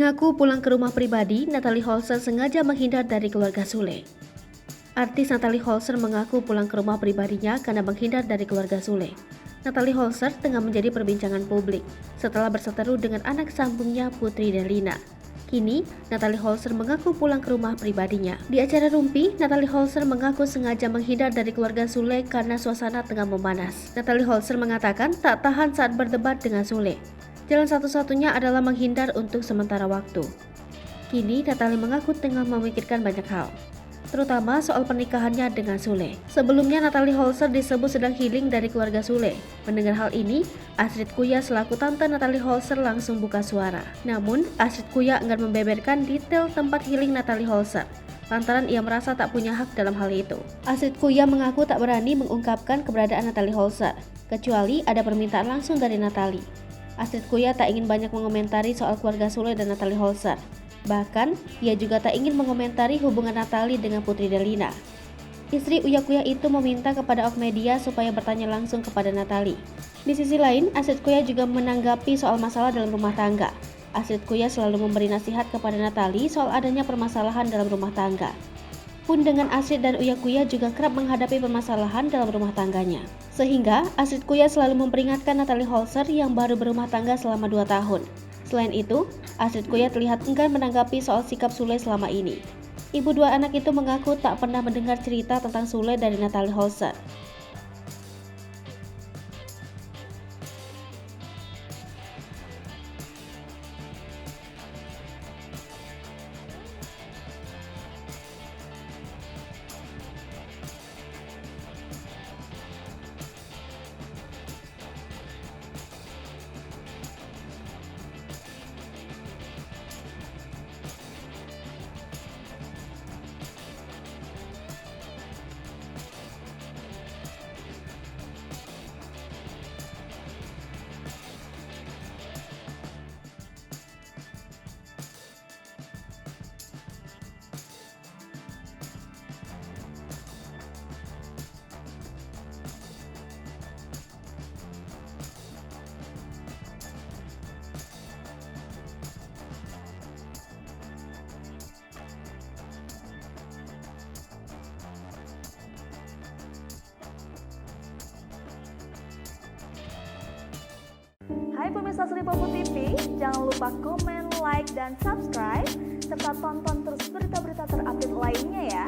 Ngaku pulang ke rumah pribadi, Natalie Holzer sengaja menghindar dari keluarga Sule. Artis Natalie Holzer mengaku pulang ke rumah pribadinya karena menghindar dari keluarga Sule. Natalie Holzer tengah menjadi perbincangan publik setelah berseteru dengan anak sambungnya Putri Delina. Kini, Natalie Holzer mengaku pulang ke rumah pribadinya. Di acara Rumpi, Natalie Holzer mengaku sengaja menghindar dari keluarga Sule karena suasana tengah memanas. Natalie Holzer mengatakan tak tahan saat berdebat dengan Sule. Jalan satu-satunya adalah menghindar untuk sementara waktu. Kini, Natalie mengaku tengah memikirkan banyak hal, terutama soal pernikahannya dengan Sule. Sebelumnya, Natalie Holzer disebut sedang healing dari keluarga Sule. Mendengar hal ini, Astrid Kuya selaku tante Natalie Holzer langsung buka suara. Namun, Astrid Kuya enggan membeberkan detail tempat healing Natalie Holzer, lantaran ia merasa tak punya hak dalam hal itu. Astrid Kuya mengaku tak berani mengungkapkan keberadaan Natalie Holzer, kecuali ada permintaan langsung dari Natalie. Astrid Kuya tak ingin banyak mengomentari soal keluarga Sule dan Natalie Holzer. Bahkan, ia juga tak ingin mengomentari hubungan Natalie dengan Putri Delina. Istri Uya Kuya itu meminta kepada awak media supaya bertanya langsung kepada Natalie. Di sisi lain, Astrid Kuya juga menanggapi soal masalah dalam rumah tangga. Astrid Kuya selalu memberi nasihat kepada Natalie soal adanya permasalahan dalam rumah tangga. Pun dengan Astrid dan Uya Kuya juga kerap menghadapi permasalahan dalam rumah tangganya. Sehingga Astrid Kuya selalu memperingatkan Natalie Holzer yang baru berumah tangga selama 2 tahun. Selain itu, Astrid Kuya terlihat enggan menanggapi soal sikap Sule selama ini. Ibu dua anak itu mengaku tak pernah mendengar cerita tentang Sule dari Natalie Holzer. Hai pemirsa Sri Popo TV, jangan lupa komen, like, dan subscribe, serta tonton terus berita-berita terupdate lainnya ya.